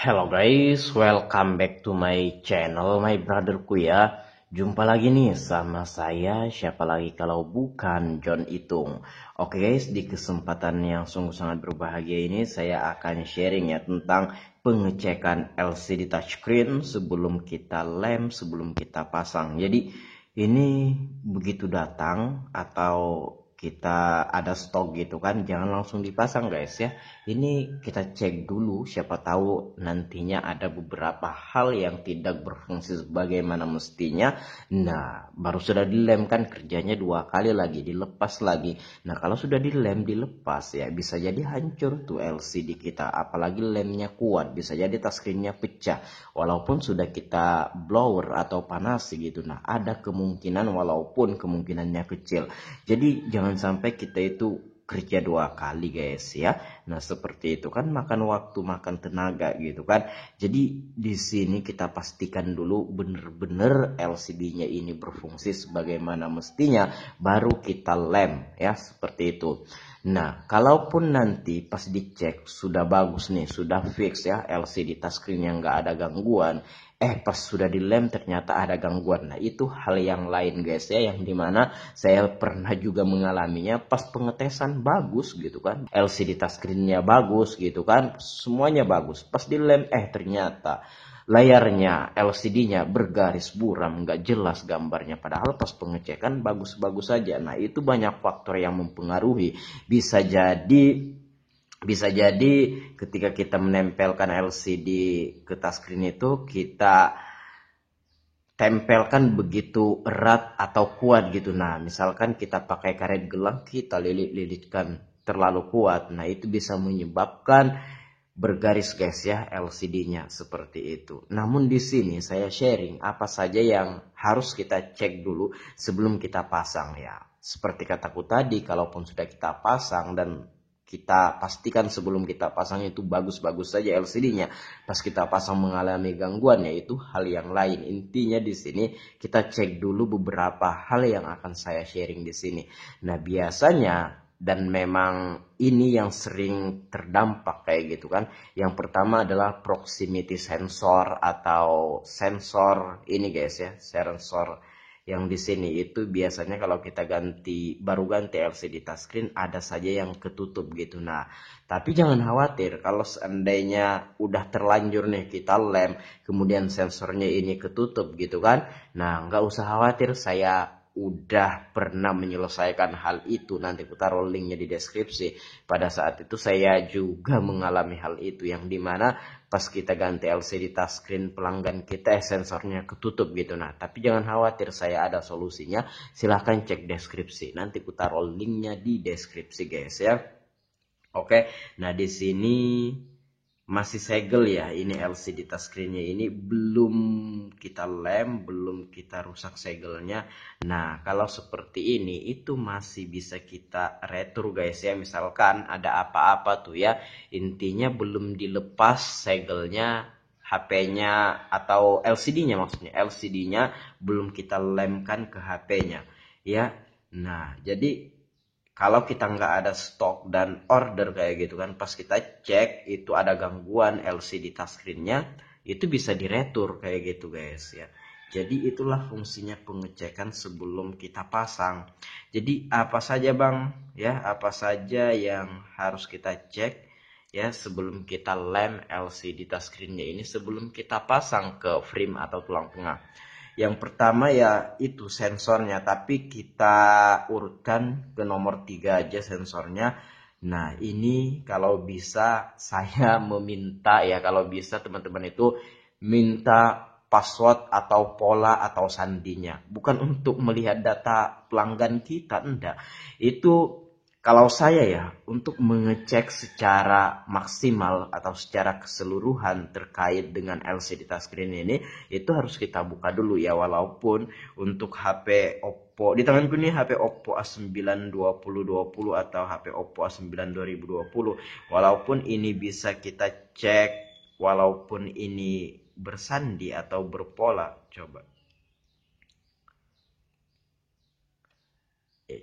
Hello guys, welcome back to my channel, my brotherku ya. Jumpa lagi nih sama saya, siapa lagi kalau bukan John Itung. Oke guys, di kesempatan yang sungguh sangat berbahagia ini saya akan sharing ya tentang pengecekan LCD touchscreen sebelum kita lem, sebelum kita pasang. Jadi ini begitu datang atau kita ada stok gitu kan, jangan langsung dipasang guys ya. Ini kita cek dulu, siapa tahu nantinya ada beberapa hal yang tidak berfungsi sebagaimana mestinya. Nah, baru sudah dilem kan kerjanya dua kali lagi, dilepas lagi. Nah, kalau sudah dilem, dilepas ya bisa jadi hancur tuh LCD kita. Apalagi lemnya kuat, bisa jadi touchscreen-nya pecah. Walaupun sudah kita blower atau panasi gitu. Nah, ada kemungkinan walaupun kemungkinannya kecil. Jadi jangan sampai kita itu kerja dua kali guys ya. Nah seperti itu kan makan waktu, makan tenaga gitu kan. Jadi di sini kita pastikan dulu bener-bener LCD-nya ini berfungsi sebagaimana mestinya, baru kita lem ya seperti itu. Nah kalaupun nanti pas dicek sudah bagus nih, sudah fix ya LCD touchscreen yang nggak ada gangguan, pas sudah dilem ternyata ada gangguan. Nah itu hal yang lain guys ya, yang dimana saya pernah juga mengalaminya. Pas pengetesan bagus gitu kan, LCD touchscreen-nya bagus gitu kan, semuanya bagus. Pas dilem ternyata layarnya LCD-nya bergaris buram, nggak jelas gambarnya, padahal pas pengecekan bagus-bagus saja. Nah itu banyak faktor yang mempengaruhi. Bisa jadi ketika kita menempelkan LCD ke touchscreen itu kita tempelkan begitu erat atau kuat gitu. Nah, misalkan kita pakai karet gelang, kita lilit-lilitkan terlalu kuat. Nah, itu bisa menyebabkan bergaris guys ya LCD-nya seperti itu. Namun di sini saya sharing apa saja yang harus kita cek dulu sebelum kita pasang ya. Seperti kataku tadi, kalaupun sudah kita pasang dan kita pastikan sebelum kita pasang itu bagus-bagus saja LCD-nya. Pas kita pasang mengalami gangguan ya itu hal yang lain. Intinya di sini kita cek dulu beberapa hal yang akan saya sharing di sini. Nah, biasanya dan memang ini yang sering terdampak kayak gitu kan. Yang pertama adalah proximity sensor atau sensor ini guys ya, sensor yang di sini itu biasanya kalau kita baru ganti LCD touchscreen ada saja yang ketutup gitu. Nah, tapi jangan khawatir kalau seandainya udah terlanjur nih kita lem, kemudian sensornya ini ketutup gitu kan. Nah, nggak usah khawatir, saya udah pernah menyelesaikan hal itu. Nanti aku taruh linknya di deskripsi. Pada saat itu saya juga mengalami hal itu, yang dimana pas kita ganti LCD touchscreen pelanggan kita sensornya ketutup gitu. Nah tapi jangan khawatir, saya ada solusinya. Silahkan cek deskripsi, nanti aku taruh linknya di deskripsi guys ya. Oke, nah di sini masih segel ya, ini LCD touchscreen-nya ini belum kita lem, belum kita rusak segelnya. Nah kalau seperti ini itu masih bisa kita retur guys ya. Misalkan ada apa-apa tuh ya, intinya belum dilepas segelnya, HP-nya atau LCD-nya, maksudnya LCD-nya belum kita lemkan ke HP-nya ya. Nah jadi kalau kita nggak ada stok dan order kayak gitu kan, pas kita cek itu ada gangguan LCD touchscreen-nya, itu bisa diretur kayak gitu guys ya. Jadi itulah fungsinya pengecekan sebelum kita pasang. Jadi apa saja bang ya, apa saja yang harus kita cek ya sebelum kita lem LCD touchscreen-nya ini, sebelum kita pasang ke frame atau tulang tengah. Yang pertama ya itu sensornya, tapi kita urutkan ke nomor 3 aja sensornya. Nah ini kalau bisa saya meminta ya, kalau bisa teman-teman itu minta password atau pola atau sandinya. Bukan untuk melihat data pelanggan kita, enggak. Itu kalau saya ya, untuk mengecek secara maksimal atau secara keseluruhan terkait dengan LCD touchscreen ini, itu harus kita buka dulu ya. Walaupun untuk HP Oppo, di tanganku ini HP Oppo A9 2020 atau HP Oppo A9 2020. Walaupun ini bisa kita cek, walaupun ini bersandi atau berpola, coba.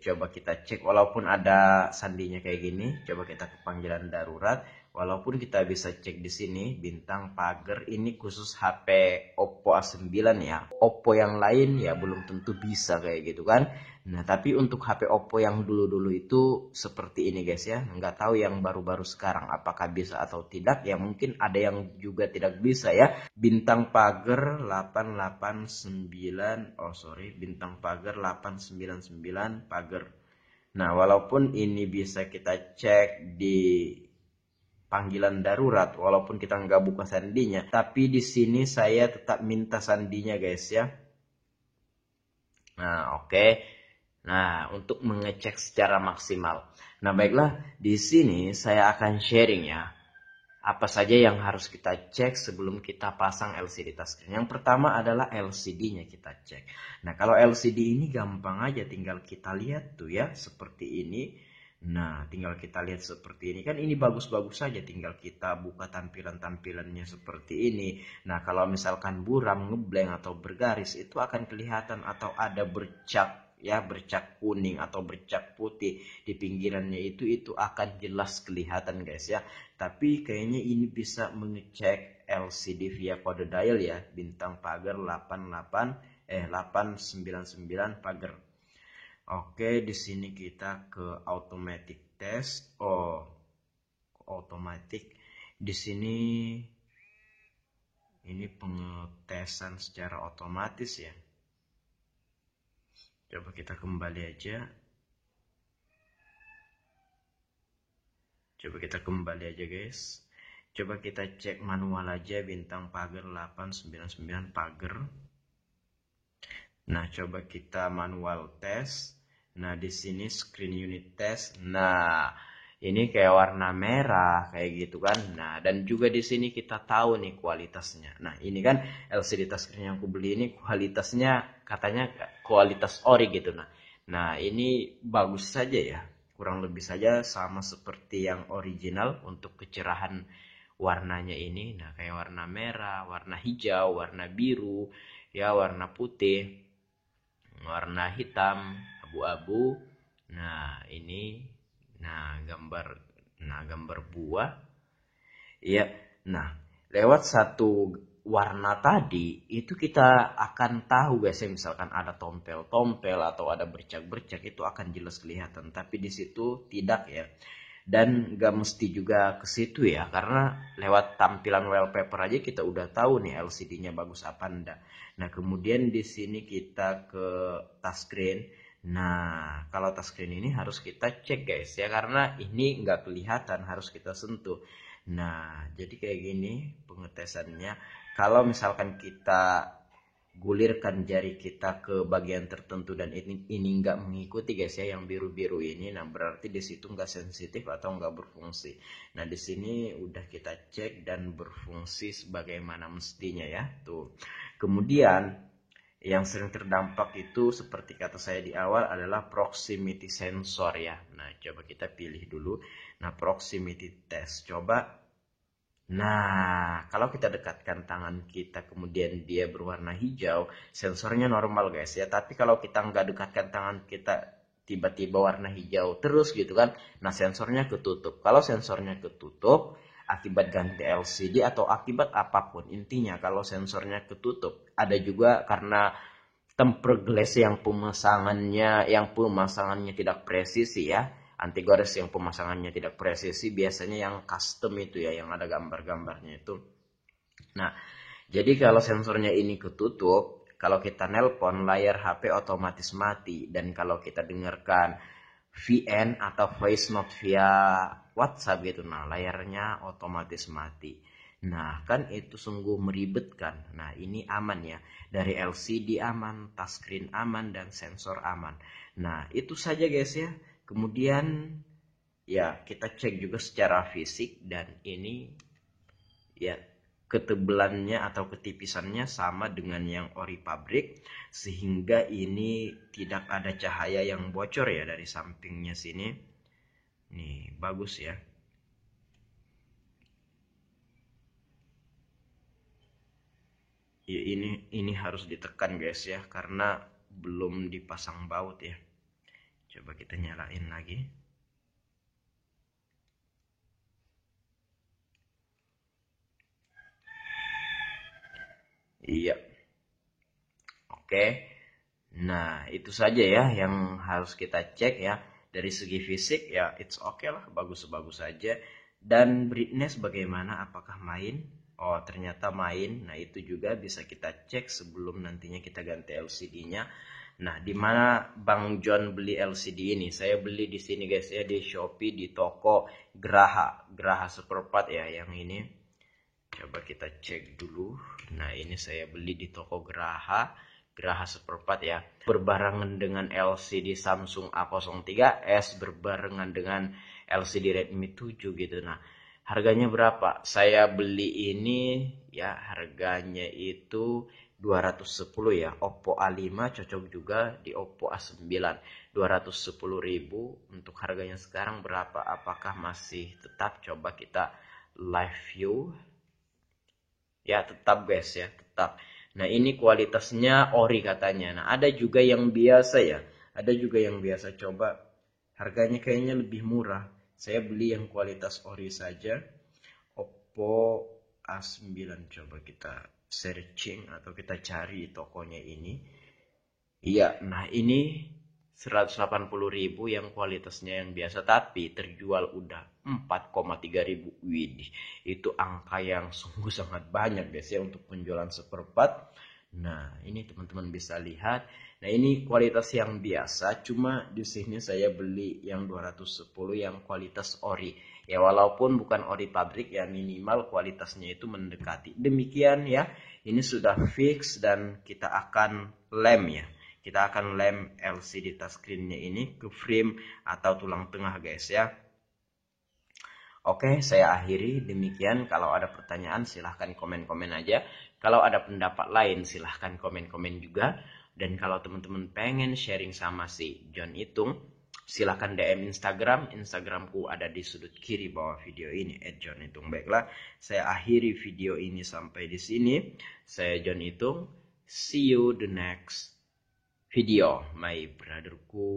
Coba kita cek, walaupun ada sandinya kayak gini, coba kita ke panggilan darurat. Walaupun kita bisa cek di sini bintang pagar ini khusus HP Oppo A9 ya. Oppo yang lain ya belum tentu bisa kayak gitu kan. Nah, tapi untuk HP Oppo yang dulu-dulu itu seperti ini guys ya. Nggak tahu yang baru-baru sekarang apakah bisa atau tidak. Ya mungkin ada yang juga tidak bisa ya. Bintang pagar 889, bintang pagar 899 pagar. Nah, walaupun ini bisa kita cek di panggilan darurat, walaupun kita nggak buka sandinya, tapi di sini saya tetap minta sandinya guys ya. Nah, oke. Nah, untuk mengecek secara maksimal. Nah, baiklah, di sini saya akan sharing ya. Apa saja yang harus kita cek sebelum kita pasang LCD touchscreen. Yang pertama adalah LCD-nya kita cek. Nah, kalau LCD ini gampang aja, tinggal kita lihat tuh ya, seperti ini. Nah, tinggal kita lihat seperti ini. Kan ini bagus-bagus saja, tinggal kita buka tampilan-tampilannya seperti ini. Nah, kalau misalkan buram, ngeblank, atau bergaris, itu akan kelihatan atau ada bercak ya, bercak kuning atau bercak putih di pinggirannya itu akan jelas kelihatan guys ya. Tapi kayaknya ini bisa mengecek LCD via kode dial ya, bintang pagar 899 pagar. Oke, di sini kita ke automatic test. Automatic. Di sini ini pengetesan secara otomatis ya. Coba kita kembali aja. Guys. Coba kita cek manual aja bintang pagar 899 pagar. Nah, coba kita manual test. Nah, di sini screen unit test. Nah, ini kayak warna merah kayak gitu kan. Nah, dan juga di sini kita tahu nih kualitasnya. Nah, ini kan LCD touchscreen yang aku beli ini kualitasnya katanya kualitas ori gitu. Nah, ini bagus saja ya. Kurang lebih saja sama seperti yang original untuk kecerahan warnanya ini. Nah, kayak warna merah, warna hijau, warna biru, ya warna putih, warna hitam, abu-abu. Nah, ini gambar buah. Ya. Nah, lewat satu warna tadi itu kita akan tahu guys ya, misalkan ada tompel-tompel atau ada bercak-bercak itu akan jelas kelihatan, tapi di situ tidak ya. Dan gak mesti juga ke situ ya, karena lewat tampilan wallpaper aja kita udah tahu nih LCD-nya bagus apa enggak. Nah, kemudian di sini kita ke touchscreen. Nah, kalau touchscreen ini harus kita cek guys ya, karena ini nggak kelihatan, harus kita sentuh. Nah, jadi kayak gini pengetesannya. Kalau misalkan kita gulirkan jari kita ke bagian tertentu dan ini nggak mengikuti guys ya, yang biru-biru ini, nah berarti di situ nggak sensitif atau nggak berfungsi. Nah, di sini udah kita cek dan berfungsi sebagaimana mestinya ya tuh. Kemudian yang sering terdampak itu seperti kata saya di awal adalah proximity sensor ya. Nah, coba kita pilih dulu. Nah, proximity test. Coba. Nah, kalau kita dekatkan tangan kita kemudian dia berwarna hijau, sensornya normal guys ya. Tapi kalau kita nggak dekatkan tangan kita tiba-tiba warna hijau terus gitu kan, nah sensornya ketutup. Kalau sensornya ketutup akibat ganti LCD atau akibat apapun, intinya kalau sensornya ketutup, ada juga karena tempered glass yang pemasangannya tidak presisi ya. Anti gores yang pemasangannya tidak presisi, biasanya yang custom itu ya, yang ada gambar-gambarnya itu. Nah, jadi kalau sensornya ini ketutup, kalau kita nelpon layar HP otomatis mati, dan kalau kita dengarkan VN atau voice note via WhatsApp gitu, nah layarnya otomatis mati. Nah, kan itu sungguh meribetkan. Nah, ini aman ya. Dari LCD aman, touchscreen aman, dan sensor aman. Nah, itu saja guys ya. Kemudian ya kita cek juga secara fisik, dan ini ya ketebelannya atau ketipisannya sama dengan yang ori pabrik, sehingga ini tidak ada cahaya yang bocor ya dari sampingnya sini. Nih, bagus ya. Ya, ini harus ditekan guys ya, karena belum dipasang baut ya. Coba kita nyalain lagi. Iya. Oke. Nah, itu saja ya yang harus kita cek ya. Dari segi fisik ya it's okay lah, bagus-bagus saja. Dan brightness bagaimana, apakah main? Oh, ternyata main. Nah, itu juga bisa kita cek sebelum nantinya kita ganti LCD-nya. Nah, di mana Bang John beli LCD ini? Saya beli di sini guys ya, di Shopee, di toko Graha Superpart ya, yang ini. Coba kita cek dulu. Nah, ini saya beli di toko Graha Superpart ya. Berbarengan dengan LCD Samsung A03s, berbarengan dengan LCD Redmi 7 gitu. Nah, harganya berapa? Saya beli ini ya, harganya itu 210 ya. Oppo A5 cocok juga di Oppo A9. 210.000 untuk harganya sekarang berapa? Apakah masih tetap? Coba kita live view. Ya, tetap guys ya, tetap. Nah, ini kualitasnya ori katanya. Nah, ada juga yang biasa ya. Ada juga yang biasa. Coba harganya kayaknya lebih murah. Saya beli yang kualitas ori saja. Oppo A9. Coba kita searching atau kita cari tokonya ini. Iya, nah ini 180.000 yang kualitasnya yang biasa, tapi terjual udah 4,3 ribu. Widih, itu angka yang sungguh sangat banyak guys ya untuk penjualan seperempat. Nah, ini teman-teman bisa lihat. Nah, ini kualitas yang biasa, cuma di sini saya beli yang 210 yang kualitas ori. Ya, walaupun bukan ori pabrik ya, minimal kualitasnya itu mendekati. Demikian ya, ini sudah fix dan kita akan lem ya. Kita akan lem LCD touchscreen-nya ini ke frame atau tulang tengah guys ya. Oke, saya akhiri demikian. Kalau ada pertanyaan silahkan komen-komen aja. Kalau ada pendapat lain silahkan komen-komen juga. Dan kalau teman-teman pengen sharing sama si John Itung, silahkan DM Instagram. Instagramku ada di sudut kiri bawah video ini @johnitung. Baiklah, saya akhiri video ini sampai di sini. Saya John Itung. See you the next video, my brotherku.